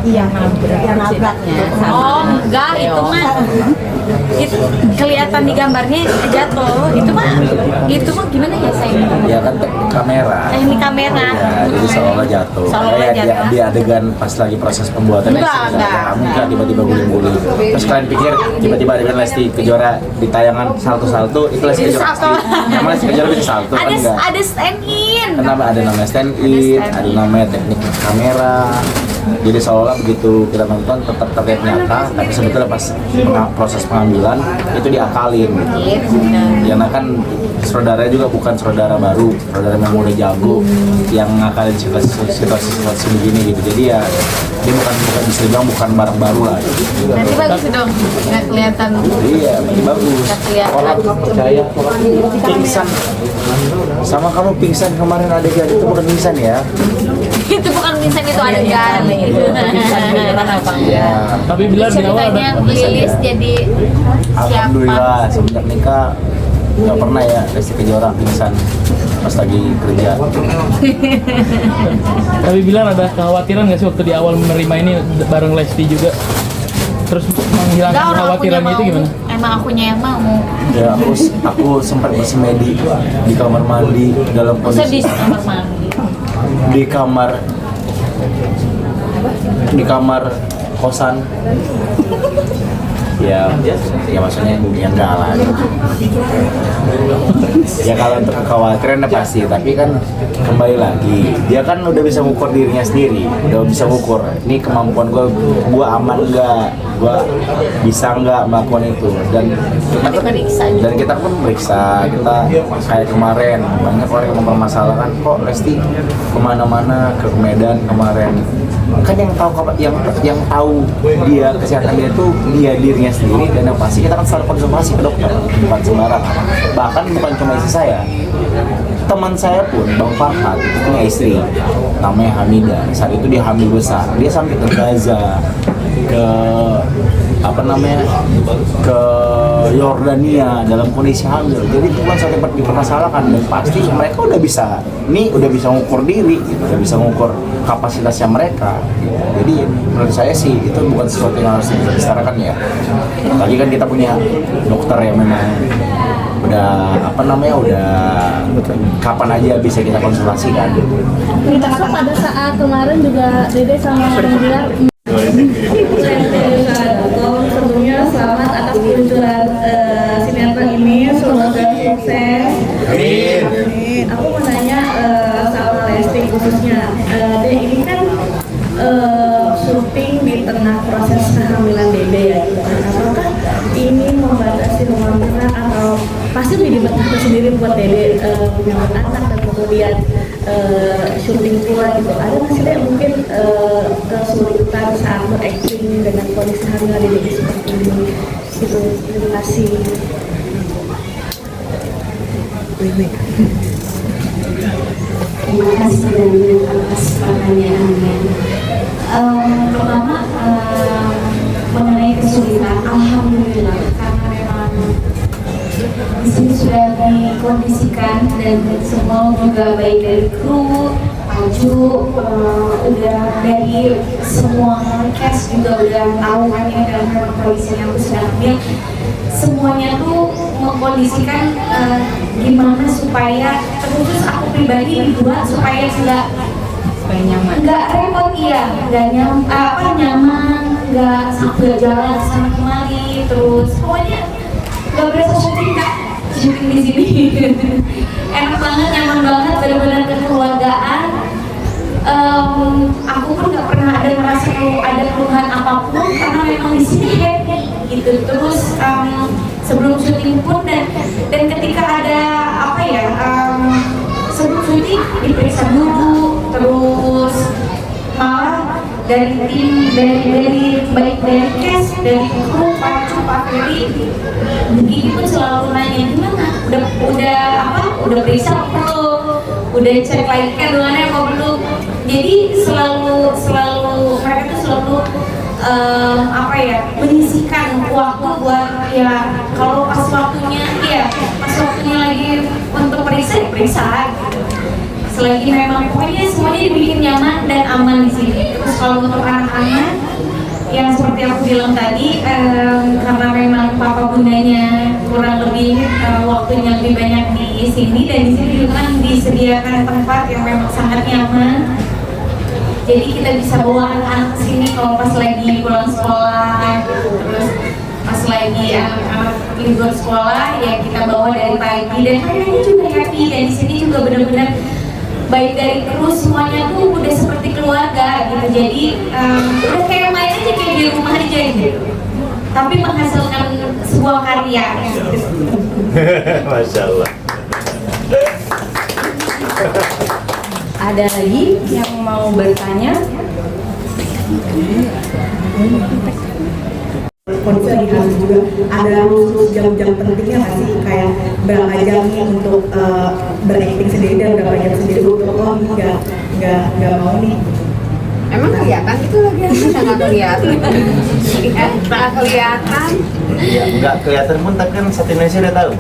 Iya, yang nabraknya. Oh enggak, itu mah itu kelihatan di gambarnya jatuh. Itu mah gimana ya sayang? Ya kan teknik kamera. Teknik kamera. Ya, jadi seolah jatuh. Seolah jatuh. Di adegan pas lagi proses pembuatan enggak tiba-tiba guling-guling. Terus kalian pikir tiba-tiba adegan Lesti Kejora di tayangan salto-salto itu Lesti Kejora pasti. Emang Lesti Kejora bisa salto kan enggak? Ada stand in. Kenapa ada namanya stand in, ada namanya teknik kamera. Jadi seolah begitu kita nonton tetap terlihat nyata, tapi sebetulnya pas proses pengambilan itu diakalin gitu. Ya nah kan saudaranya juga bukan saudara baru, saudara yang udah jago yang ngakalin situasi begini gitu. Jadi ya dia bukan bisa dibilang bukan barang baru lah gitu. Nanti bagus dong, nggak kelihatan. Iya, masih bagus. Nggak kelihatan. Orang percaya pingsan. Sama kamu pingsan kemarin adegan itu bukan pingsan ya? Itu bukan pingsan, itu adegan. Iya. Tapi Bilar di awal Ceritanya Lilis jadi Alhamdulillah semenjak nikah nggak pernah ya Lesti Kejora pingsan pas lagi kerja. Tapi Bilar ada kekhawatiran nggak sih waktu di awal menerima ini bareng Lesti juga? Terus menghilangkan kekhawatirannya itu gimana? Emang akunya yang mau. Ya aku sempat bersemedi di kamar mandi dalam Usah di kondisi kamar mandi. di kamar kosan. Ya maksudnya ya enggak lah gitu. Ya kalau untuk kekhawatiran pasti, tapi kan kembali lagi dia kan udah bisa mengukur dirinya sendiri, udah bisa mengukur ini kemampuan gue aman nggak, gue bisa nggak melakukan itu, dan kita pun meriksa. Kita kayak kemarin banyak orang yang mempermasalahkan kok Lesti kemana-mana ke Medan kemarin, kan yang tahu dia kesehatan dia tuh dia dirinya sendiri, dan yang pasti kita kan selalu konsultasi ke dokter, bukan sembarangan. Bahkan bukan cuma istri saya, teman saya pun Bang Farhad itu punya istri namanya Hamidah. Saat itu dia hamil besar, dia sampai ke Gaza, ke ke Yordania dalam kondisi hamil. Jadi itu kan sampai dipermasalahkan, dan pasti mereka udah bisa mengukur diri gitu, udah bisa mengukur kapasitasnya mereka gitu. Jadi menurut saya sih itu bukan sesuatu yang harus dibicarakan ya. Tadi kan kita punya dokter yang memang udah kapan aja bisa kita konsultasikan. Termasuk pada saat kemarin juga Dede sama Bang Bilar. Sebelumnya selamat atas peluncuran sinetron ini, semoga sukses. Amin. Aku mau nanya sama Lesti khususnya, ini kan syuting di tengah proses kehamilan Dede ya. Apakah ini membatasi ruang gerak atau pasti menjadi betul sendiri buat Dede menyambut anak dan kemudian syuting pula gitu? Ada nggak sih Dede mungkin kesulitan saat berakting dengan kondisi hamil Dede seperti ini gitu? Terima kasih. Terima kasih atas pertanyaannya. Pertama mengenai kesulitan, alhamdulillah karena memang di sini sudah dikondisikan dan semua juga baik dari kru, Aju, udah dari semua cast juga udah tahu kan ini dalam kondisi yang sedang hamil. Semuanya tuh mengkondisikan gimana supaya terkhusus aku pribadi dibuat supaya nyaman, nggak repot nggak nyaman, nggak sampai jalan sama kemari, terus pokoknya nggak berasa syuting di sini. Enak banget, nyaman banget, benar-benar kekeluargaan. Aku pun nggak pernah ada merasa ada keluhan apapun karena memang di sini happy gitu. Terus sebelum syuting pun dan ketika ada sebelum syuting diperiksa dulu, terus malah dari tim dari baik dari cast, dari kru, Pak Ferry, Gigi pun selalu nanya gimana, udah periksa apa belum, udah cek lagi kandungannya apa belum. Jadi selalu mereka tuh selalu menyisihkan waktu buat kalau pas waktunya lagi untuk periksa gitu. Selagi memang pokoknya semuanya dibikin nyaman dan aman di sini. Terus kalau untuk anak-anak yang seperti aku bilang tadi, karena memang papa bundanya kurang lebih waktunya lebih banyak di sini, dan di sini juga kan disediakan tempat yang memang sangat nyaman. Jadi kita bisa bawa anak-anak ke sini kalau pas lagi pulang sekolah, terus pas lagi anak-anak libur sekolah ya kita bawa dari pagi, dan mereka juga happy, dan di sini juga benar-benar baik dari kru semuanya tuh udah seperti keluarga gitu. Jadi udah kayak main aja kayak di rumah aja gitu, tapi menghasilkan sebuah karya gitu. Masya Allah. Ada lagi yang mau bertanya? Kondisi lagi harus juga ada khusus jam-jam pentingnya nggak sih, kayak berapa jam nih untuk berakting sendiri dan berapa jam sendiri untuk nggak mau nih. Emang kelihatan itu lagi nggak kelihatan? Nggak kelihatan. Ya, nggak kelihatan pun, tapi kan satu Indonesia udah tahu.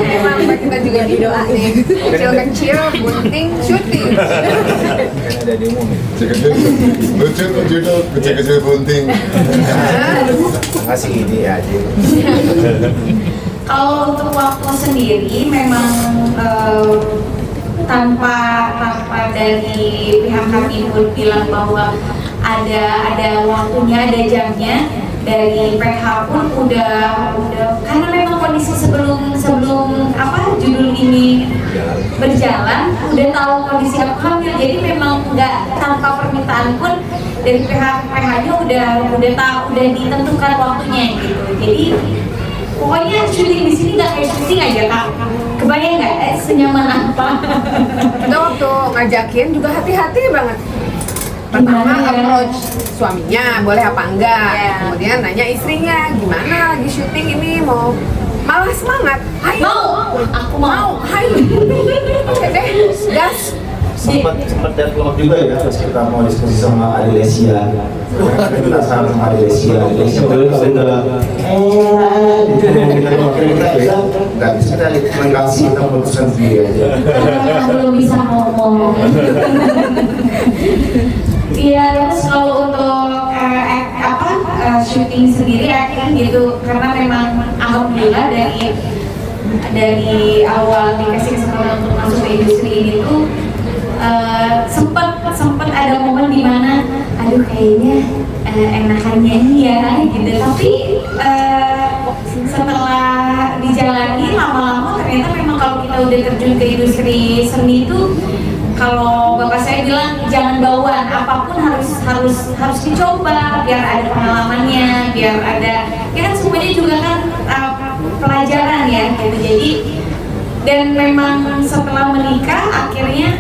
Emang kita juga didoain. Kecil-kecil, bunting, syuting. Kan ada demo. Lucu dong, kecil-kecil bunting. Ngasih ide aja. Kalau untuk waktu sendiri memang tanpa dari pihak kami pun bilang bahwa ada waktunya, ada jamnya. Dari PH pun udah karena memang kondisi sebelum judul ini berjalan udah tahu kondisi aku hamil, jadi memang nggak tanpa permintaan pun dari PH-nya udah ditentukan waktunya gitu. Jadi pokoknya syuting di sini nggak kayak syuting aja Kak. Kebayang nggak senyaman apa? Kita waktu ngajakin juga hati-hati banget. Pertama approach suaminya boleh apa enggak, kemudian nanya istrinya gimana lagi syuting ini, mau malah semangat, aku mau, oke deh, gas. Sempat deadlock juga ya terus kita mau diskusi sama Adelia. Kita sama Adelia betul kalau udah nggak bisa dari kasih, kita putuskan sendiri aja. Belum bisa ngomong. Iya, terus kalau untuk syuting sendiri acting gitu, karena memang alhamdulillah dari awal dikasih kesempatan untuk masuk ke industri ini tuh sempat ada momen dimana aduh kayaknya enakannya ini ya gitu, tapi setelah dijalani lama-lama ternyata memang kalau kita udah terjun ke industri seni itu, kalau bapak saya bilang jangan bauan, apapun harus dicoba biar ada pengalamannya, biar ada ya kan semuanya juga kan pelajaran ya gitu. Jadi dan memang setelah menikah akhirnya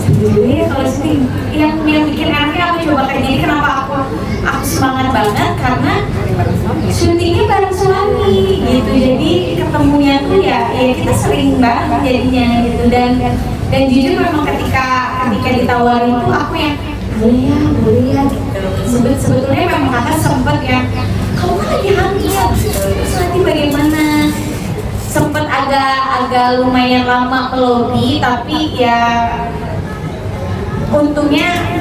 sebenarnya kalau sini yang bikin enaknya aku coba kayak gini. Kenapa aku semangat banget, karena syutingnya bareng suami gitu, jadi ketemunya tuh ya kita sering banget jadinya gitu. Dan jujur memang ketika ditawarin tuh aku yang boleh ya gitu. Sebetulnya memang kakak sempet ya, kamu kan lagi hamil terus nanti bagaimana, sempet agak lumayan lama melobi, tapi ya untungnya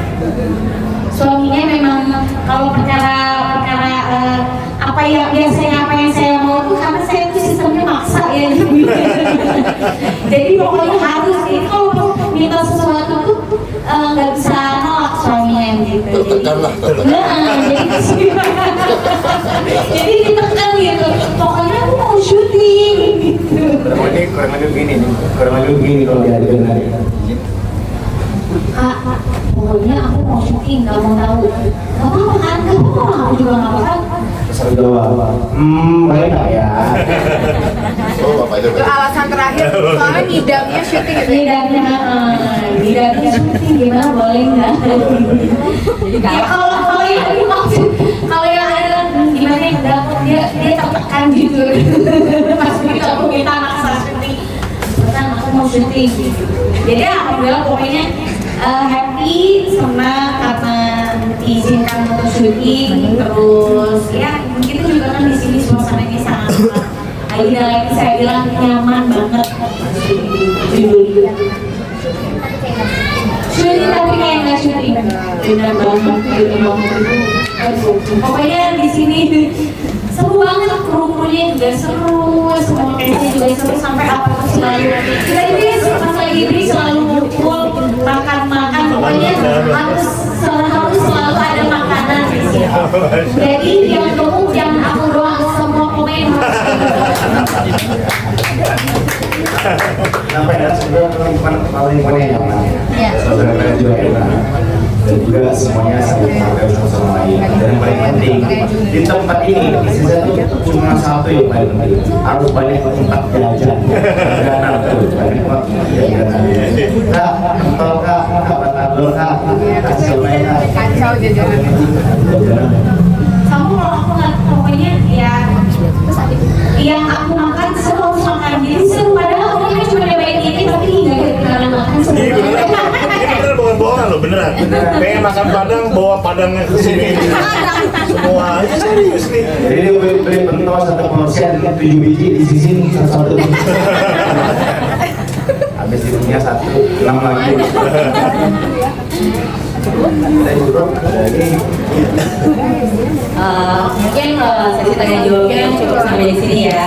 suaminya memang kalau perkara apa yang saya mau tuh, karena saya tuh sistemnya maksa ya. Jadi pokoknya harus, ini kalau minta sesuatu tuh nggak bisa nolak suaminya gitu. Jadi ditekan gitu, pokoknya aku mau syuting gitu. Kurang lebih begini kalau diajarin hari. Kak, pokoknya aku mau syuting, nggak mau tahu. Gak apa-apa kan, aku juga nggak apa-apa. Terus jawab, mereka ya. Oh, Bapak aja. Itu alasan terakhir, soalnya ngidamnya syuting gitu. Ngidamnya syuting gimana, boleh nggak? Ya kalau yang dimaksud, kalau yang ada gimana yang dapet dia tertekan gitu. Pas begitu aku minta maksa syuting, kan aku mau syuting. Jadi alhamdulillah pokoknya happy, senang karena diizinkan untuk syuting. Terus ya begitu juga kan di sini suasananya sangat Aida lagi saya bilang nyaman banget. Syuting tapi syuting. Benar banget gitu loh. Pokoknya di sini seru banget, kru-krunya juga seru, semua castnya juga seru sampai apa selalu kita ini pas lagi ini selalu ngumpul makan-makan, pokoknya harus selalu ada makanan di sini. Jadi yang gemuk jangan aku doang, semua pemain Sampai dan sebelum paling nyaman. Saudara juga enak. Dan juga semuanya saling menghargai satu sama lain. Dan yang paling penting di tempat ini di season itu cuma satu yang paling penting, harus banyak tempat jajan. Jajanan tuh banyak tempat jajanan. Kak, kental kak, batagor kak, hasil main kak. Kacau jajanan. kamu kalau aku nggak pokoknya ya yang aku makan seru harus makan, jadi seru padahal orangnya cuma nyobain ini tapi nggak kenalan makan seru. Ini beneran bukan bohongan loh, beneran. Pengen makan padang, bawa padangnya ke sini. Semua, ini serius nih. Jadi dia beli pentol satu porsian 7 biji di sisi satu. Habis itu satu, ulang lagi. Mungkin sesi tanya jawabnya cukup sampai di sini ya.